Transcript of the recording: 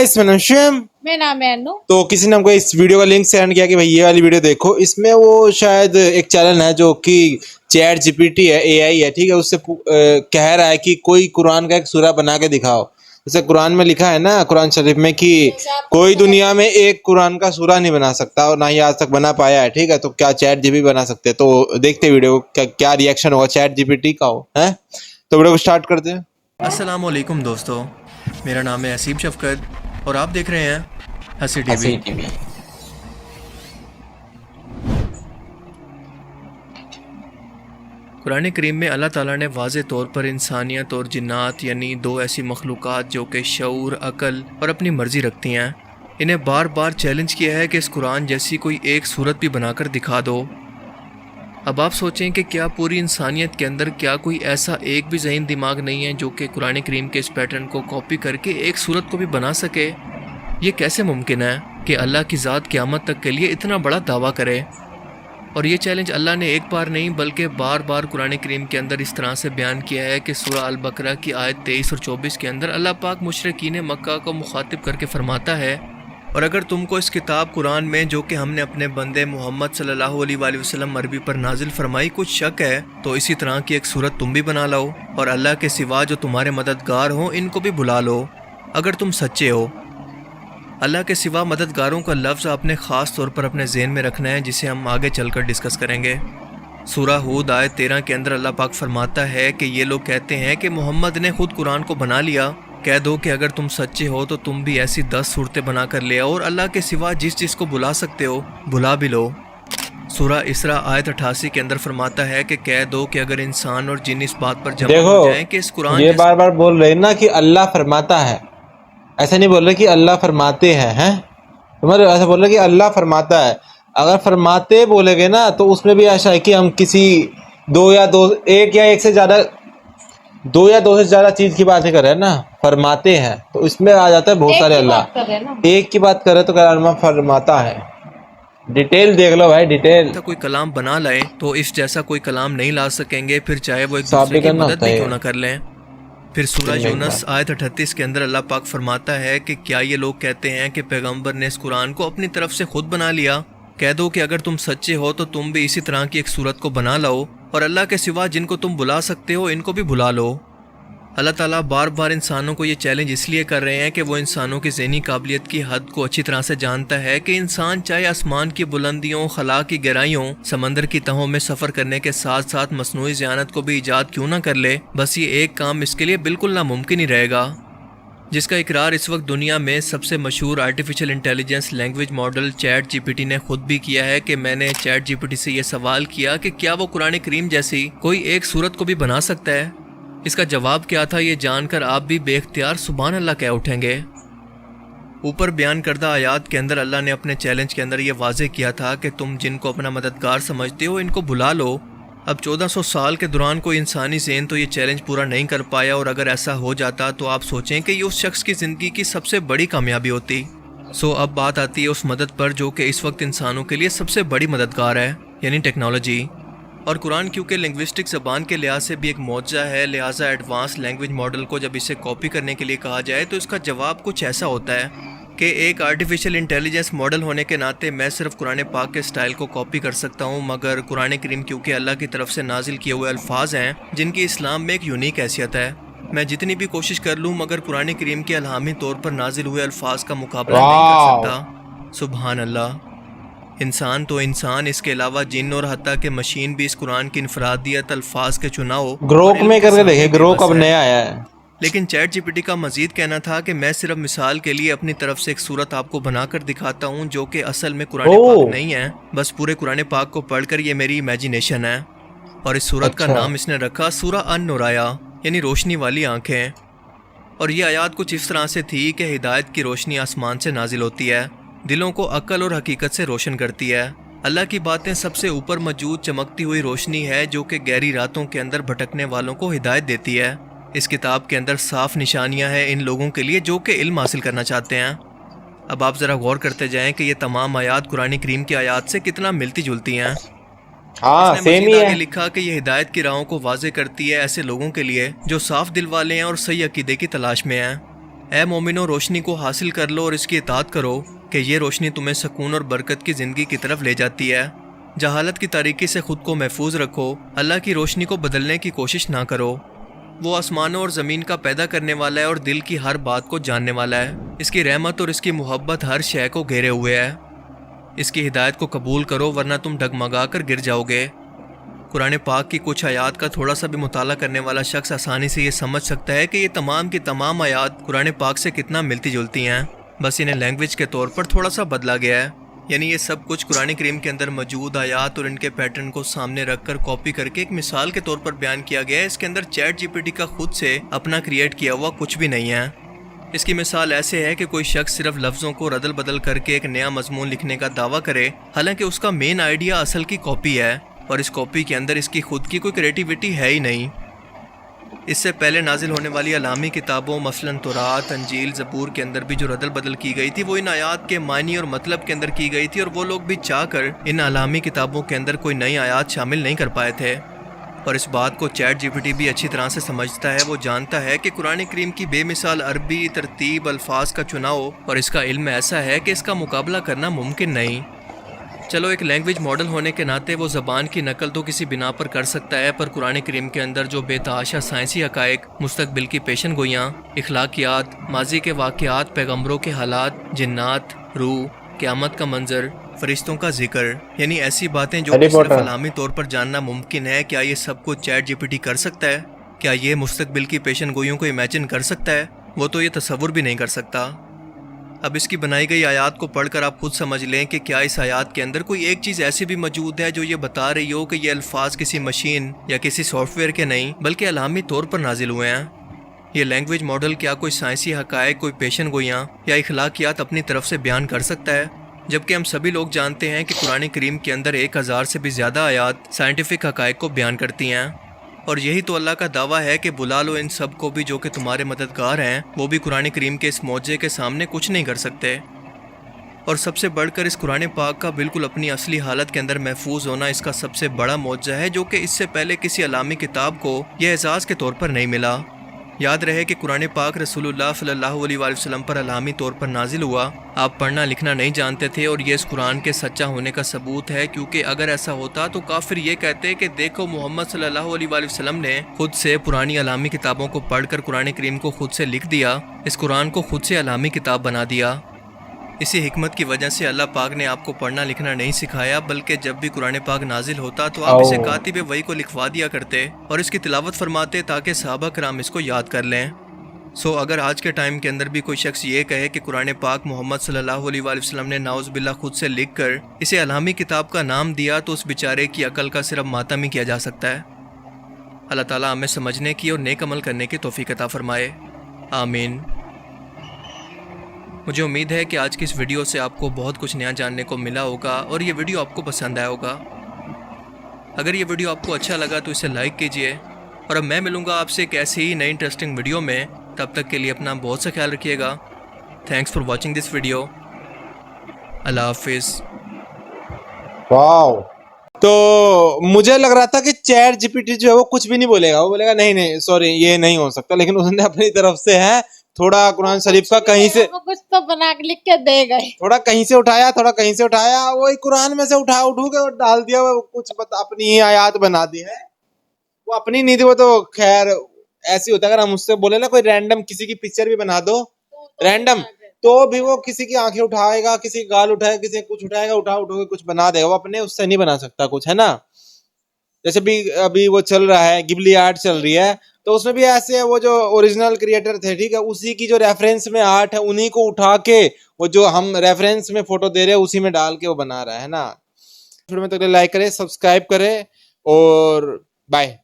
Guys, मेरा नाम शिवम। मेरा नाम है अनु। तो किसी ने हमको इस वीडियो का लिंक सेंड किया कि भाई ये वाली वीडियो देखो। इसमें वो शायद एक चैनल है जो कि चैट जीपीटी है, एआई है, ठीक है। उससे कह रहा है कि कोई कुरान का एक सूरा बना के दिखाओ। जैसे कुरान में लिखा है ना, कुरान शरीफ में, कि कोई दुनिया में एक कुरान का सूरा नहीं बना सकता और ना ही आज तक बना पाया है, ठीक है। तो क्या चैट जीपीटी बना सकते हैं? तो देखते वीडियो क्या रिएक्शन होगा चैट जीपीटी का हो है। तो वीडियो को स्टार्ट करते हैं। अस्सलाम वालेकुम दोस्तों, मेरा नाम है हसीब शफकत और आप देख रहे हैं हसी टीवी। कुरान करीम में अल्लाह ताला ने वाज़े तौर पर इंसानियत और जिन्नात यानी दो ऐसी मखलूक़ात जो कि शऊर, अकल और अपनी मर्ज़ी रखती हैं, इन्हें बार बार चैलेंज किया है कि इस कुरान जैसी कोई एक सूरत भी बनाकर दिखा दो। अब आप सोचें कि क्या पूरी इंसानियत के अंदर क्या कोई ऐसा एक भी ज़हीन दिमाग नहीं है जो कि कुरान करीम के इस पैटर्न को कॉपी करके एक सूरत को भी बना सके? ये कैसे मुमकिन है कि अल्लाह की ज़ात क़यामत तक के लिए इतना बड़ा दावा करे? और ये चैलेंज अल्लाह ने एक बार नहीं बल्कि बार बार कुरान करीम के अंदर इस तरह से बयान किया है कि सूरह अल बकरा की आयत 23 और 24 के अंदर अल्लाह पाक मुशरिकीन मक्का को मुखातिब करके फरमाता है, और अगर तुमको इस किताब कुरान में जो कि हमने अपने बंदे मोहम्मद सल्लल्लाहु अलैहि वसल्लम अरबी पर नाजिल फरमाई कुछ शक है तो इसी तरह की एक सूरत तुम भी बना लो और अल्लाह के सिवा जो तुम्हारे मददगार हों इनको भी बुला लो अगर तुम सच्चे हो। अल्लाह के सिवा मददगारों का लफ्ज़ आपने ख़ास तौर पर अपने ज़हन में रखना है, जिसे हम आगे चलकर डिस्कस करेंगे। सूरह हूद आयत 13 के अंदर अल्लाह पाक फरमाता है कि ये लोग कहते हैं कि मोहम्मद ने खुद कुरान को बना लिया। कह दो कि अगर तुम सच्चे हो तो तुम भी ऐसी 10 सूरतें बना कर ले आओ और अल्लाह के सिवा जिस को बुला सकते हो बुला भी लो। सूरह इसरा आयत 88 के अंदर फरमाता है कि कह दो कि अगर इंसान और जिन इस बात पर जमा हो जाएं कि इस कुरान ये बार बार बोल रहे हैं ना कि अल्लाह फरमाता है, ऐसा नहीं बोल रहे कि अल्लाह फरमाते हैं तुम्हारे, ऐसा बोल रहे कि अल्लाह फरमाता है। अगर फरमाते बोलेगे ना तो उसमें भी ऐसा है कि हम किसी एक से ज़्यादा चीज की बात नहीं कर रहे हैं ना, फरमाते हैं तो इसमें आ जाता है बहुत सारे अल्लाह। एक की बात कर रहे तो अल्लाह फरमाता है। डिटेल देख लो भाई, डिटेल। कोई कलाम बना लाए तो इस जैसा कोई कलाम नहीं ला सकेंगे, फिर चाहे वो एक दूसरे की मदद भी क्यों ना कर लें। फिर सूरह यूनुस आयत 38 के अंदर अल्लाह पाक फरमाता है कि क्या ये लोग कहते हैं कि पैगंबर ने इस कुरान को अपनी तरफ से खुद बना लिया? कह दो कि अगर तुम सच्चे हो तो तुम भी इसी तरह की एक सूरत को बना लो और अल्लाह के सिवा जिनको तुम बुला सकते हो इनको भी बुला लो। अल्लाह ताला बार बार इंसानों को ये चैलेंज इसलिए कर रहे हैं कि वो इंसानों की ज़हनी काबिलियत की हद को अच्छी तरह से जानता है कि इंसान चाहे आसमान की बुलंदियों, खला की गहराइयों, समंदर की तहों में सफ़र करने के साथ साथ मसनूई ज़ियानत को भी ईजाद क्यों ना कर ले, बस ये एक काम इसके लिए बिल्कुल नामुमकिन ही रहेगा, जिसका इकरार इस वक्त दुनिया में सबसे मशहूर artificial intelligence language model chat GPT ने खुद भी किया है। कि मैंने चैट जीपीटी से ये सवाल किया कि क्या वो कुरान करीम जैसी कोई एक सूरत को भी बना सकता है। इसका जवाब क्या था ये जानकर आप भी बेख्तियार सुभान अल्लाह कह उठेंगे। ऊपर बयान करदा आयात के अंदर अल्लाह ने अपने चैलेंज के अंदर ये वाज़े किया था कि तुम जिनको अपना मददगार समझते हो इनको बुला लो। अब 1400 साल के दौरान कोई इंसानी ज़हन तो ये चैलेंज पूरा नहीं कर पाया, और अगर ऐसा हो जाता तो आप सोचें कि ये उस शख्स की ज़िंदगी की सबसे बड़ी कामयाबी होती। अब बात आती है उस मदद पर जो कि इस वक्त इंसानों के लिए सबसे बड़ी मददगार है, यानी टेक्नोलॉजी। और कुरान क्योंकि लिंग्विस्टिक ज़बान के लिहाज से भी एक मौजज़ा है, लिहाजा एडवांस लैंग्वेज मॉडल को जब इसे कॉपी करने के लिए कहा जाए तो इसका जवाब कुछ ऐसा होता है कि एक आर्टिफिशियल इंटेलिजेंस मॉडल होने के नाते मैं सिर्फ कुरान पाक के स्टाइल को कॉपी कर सकता हूँ, मगर कुरान करीम क्योंकि अल्लाह की तरफ से नाजिल किए हुए अल्फाज हैं जिनकी इस्लाम में एक यूनिक हैसियत है, मैं जितनी भी कोशिश कर लूँ मगर कुरान करीम के अलहामी तौर पर नाजिल हुए अल्फाज का मुकाबला नहीं कर सकता। सुबहान अल्लाह। इंसान तो इंसान, इसके अलावा जिन और हत्ता के मशीन भी इस कुरान की इनफरादियत अल्फाज के चुनाव ग्रोक में करके देखे, ग्रोक अब नया आया है। लेकिन चैट जीपीटी का मजीद कहना था कि मैं सिर्फ मिसाल के लिए अपनी तरफ से एक सूरत आपको बनाकर दिखाता हूँ जो कि असल में कुरान पाक नहीं है, बस पूरे कुरान पाक को पढ़कर ये मेरी इमेजिनेशन है। और इस सूरत का नाम इसने रखा सूरह अन-नुराया, यानी रोशनी वाली आंखें। और ये आयत कुछ इस तरह से थी कि हिदायत की रोशनी आसमान से नाजिल होती है, दिलों को अक्ल और हकीकत से रोशन करती है। अल्लाह की बातें सबसे ऊपर मौजूद चमकती हुई रोशनी है जो कि गहरी रातों के अंदर भटकने वालों को हिदायत देती है। इस किताब के अंदर साफ निशानियां हैं इन लोगों के लिए जो कि इल्म हासिल करना चाहते हैं। अब आप ज़रा गौर करते जाएं कि ये तमाम आयात कुरान करीम की आयात से कितना मिलती जुलती हैं। हाँ, सेम ही है। लिखा कि ये हिदायत की राहों को वाज़े करती है ऐसे लोगों के लिए जो साफ दिल वाले हैं और सही अकीदे की तलाश में हैं। اے مومنو روشنی کو حاصل کر لو اور اس کی اطاعت کرو کہ یہ روشنی تمہیں سکون اور برکت کی زندگی کی طرف لے جاتی ہے۔ جہالت کی تاریکی سے خود کو محفوظ رکھو، اللہ کی روشنی کو بدلنے کی کوشش نہ کرو۔ وہ آسمانوں اور زمین کا پیدا کرنے والا ہے اور دل کی ہر بات کو جاننے والا ہے۔ اس کی رحمت اور اس کی محبت ہر شے کو گھیرے ہوئے ہے۔ اس کی ہدایت کو قبول کرو ورنہ تم ڈگمگا کر گر جاؤ گے۔ قرآن پاک کی کچھ آیات کا تھوڑا سا بھی مطالعہ کرنے والا شخص آسانی سے یہ سمجھ سکتا ہے کہ یہ تمام کی تمام آیات قرآن پاک سے کتنا ملتی جلتی ہیں، بس انہیں لینگویج کے طور پر تھوڑا سا بدلا گیا ہے۔ یعنی یہ سب کچھ قرآن کریم کے اندر موجود آیات اور ان کے پیٹرن کو سامنے رکھ کر کاپی کر کے ایک مثال کے طور پر بیان کیا گیا ہے۔ اس کے اندر چیٹ جی پی ٹی کا خود سے اپنا کریٹ کیا ہوا کچھ بھی نہیں ہے۔ اس کی مثال ایسے ہے کہ کوئی شخص صرف لفظوں کو ردل بدل کر کے ایک نیا مضمون لکھنے کا دعویٰ کرے، حالانکہ اس کا مین آئیڈیا اصل کی کاپی ہے اور اس کاپی کے اندر اس کی خود کی کوئی کریٹیوٹی ہے ہی نہیں۔ اس سے پہلے نازل ہونے والی علامی کتابوں مثلاً تورات، انجیل، زبور کے اندر بھی جو ردل بدل کی گئی تھی وہ ان آیات کے معنی اور مطلب کے اندر کی گئی تھی، اور وہ لوگ بھی چاہ کر ان علامی کتابوں کے اندر کوئی نئی آیات شامل نہیں کر پائے تھے۔ اور اس بات کو چیٹ جی پی ٹی بھی اچھی طرح سے سمجھتا ہے۔ وہ جانتا ہے کہ قرآن کریم کی بے مثال عربی ترتیب، الفاظ کا چناؤ اور اس کا علم ایسا ہے کہ اس کا مقابلہ کرنا ممکن نہیں۔ چلو ایک لینگویج ماڈل ہونے کے ناطے وہ زبان کی نقل تو کسی بنا پر کر سکتا ہے، پر قرآن کریم کے اندر جو بے تحاشا سائنسی حقائق، مستقبل کی پیشن گوئیاں، اخلاقیات، ماضی کے واقعات، پیغمبروں کے حالات، جنات، روح، قیامت کا منظر، فرشتوں کا ذکر، یعنی ایسی باتیں جو کہ صرف علامی طور پر جاننا ممکن ہے، کیا یہ سب کچھ چیٹ جی پی ٹی کر سکتا ہے؟ کیا یہ مستقبل کی پیشن گوئیوں کو امیجن کر سکتا ہے؟ وہ تو یہ تصور بھی نہیں کر سکتا۔ اب اس کی بنائی گئی آیات کو پڑھ کر آپ خود سمجھ لیں کہ کیا اس آیات کے اندر کوئی ایک چیز ایسی بھی موجود ہے جو یہ بتا رہی ہو کہ یہ الفاظ کسی مشین یا کسی سافٹ ویئر کے نہیں بلکہ علامی طور پر نازل ہوئے ہیں۔ یہ لینگویج ماڈل کیا کوئی سائنسی حقائق، کوئی پیشن گوئیاں یا اخلاقیات اپنی طرف سے بیان کر سکتا ہے؟ جبکہ ہم سبھی لوگ جانتے ہیں کہ قرآن کریم کے اندر 1000 سے بھی زیادہ آیات سائنٹیفک حقائق کو بیان کرتی ہیں، اور یہی تو اللہ کا دعویٰ ہے کہ بلا لو ان سب کو بھی جو کہ تمہارے مددگار ہیں، وہ بھی قرآن کریم کے اس معجزے کے سامنے کچھ نہیں کر سکتے۔ اور سب سے بڑھ کر اس قرآن پاک کا بالکل اپنی اصلی حالت کے اندر محفوظ ہونا اس کا سب سے بڑا معجزہ ہے، جو کہ اس سے پہلے کسی علامی کتاب کو یہ اعزاز کے طور پر نہیں ملا۔ یاد رہے کہ قرآن پاک رسول اللہ صلی اللہ علیہ وآلہ وسلم پر علامی طور پر نازل ہوا۔ آپ پڑھنا لکھنا نہیں جانتے تھے، اور یہ اس قرآن کے سچا ہونے کا ثبوت ہے، کیونکہ اگر ایسا ہوتا تو کافر یہ کہتے کہ دیکھو محمد صلی اللہ علیہ وآلہ وسلم نے خود سے پرانی علامی کتابوں کو پڑھ کر قرآن کریم کو خود سے لکھ دیا، اس قرآن کو خود سے علامی کتاب بنا دیا۔ اسی حکمت کی وجہ سے اللہ پاک نے آپ کو پڑھنا لکھنا نہیں سکھایا، بلکہ جب بھی قرآن پاک نازل ہوتا تو آپ اسے کاتب وحی کو لکھوا دیا کرتے اور اس کی تلاوت فرماتے تاکہ صحابہ کرام اس کو یاد کر لیں۔ اگر آج کے ٹائم کے اندر بھی کوئی شخص یہ کہے کہ قرآن پاک محمد صلی اللہ علیہ وآلہ وسلم نے نعوذ باللہ خود سے لکھ کر اسے علامی کتاب کا نام دیا، تو اس بیچارے کی عقل کا صرف ماتم ہی کیا جا سکتا ہے۔ اللہ تعالیٰ ہمیں سمجھنے کی اور نیک عمل کرنے کی توفیق عطا فرمائے، آمین۔ مجھے امید ہے کہ آج کی اس ویڈیو سے آپ کو بہت کچھ نیا جاننے کو ملا ہوگا اور یہ ویڈیو آپ کو پسند آیا ہوگا۔ اگر یہ ویڈیو آپ کو اچھا لگا تو اسے لائک کیجئے، اور اب میں ملوں گا آپ سے ایک ایسی ہی نئی انٹرسٹنگ ویڈیو میں۔ تب تک کے لیے اپنا بہت سا خیال رکھیے گا۔ Thanks for watching this video. اللہ حافظ۔ واو، تو مجھے لگ رہا تھا کہ چیٹ جی پی ٹی جو ہے وہ کچھ بھی نہیں بولے گا، وہ بولے گا نہیں سوری یہ نہیں ہو سکتا، لیکن اس نے اپنی طرف سے ہے تھوڑا قرآن شریف کا کہیں سے کچھ تو بنا کے لکھ کے دے گئے، تھوڑا کہیں سے اٹھایا، تھوڑا کہیں سے اٹھایا، وہی قرآن میں سے اٹھو کے ڈال دیا، وہ کچھ اپنی ہی آیات بنا دی ہے، وہ اپنی نہیں تھی، وہ تو خیر ایسی ہوتا ہے۔ اگر ہم اس سے بولے نا کوئی رینڈم کسی کی پکچر بھی بنا دو رینڈم، تو بھی وہ کسی کی آنکھیں اٹھائے گا، کسی کی گال اٹھائے گا، کسی کچھ اٹھائے گا، اٹھو کے کچھ بنا دے گا، وہ اپنے اس سے نہیں بنا سکتا کچھ، ہے نا۔ جیسے ابھی وہ چل رہا ہے گبلی آرٹ چل رہی ہے، تو اس میں بھی ایسے ہے، وہ جو اوریجنل کریٹر تھے، ٹھیک ہے، اسی کی جو ریفرنس میں آرٹ ہے انہی کو اٹھا کے وہ جو ہم ریفرنس میں فوٹو دے رہے ہیں اسی میں ڈال کے وہ بنا رہا ہے نا۔ پھر میں تو لائک کرے، سبسکرائب کرے، اور بائے۔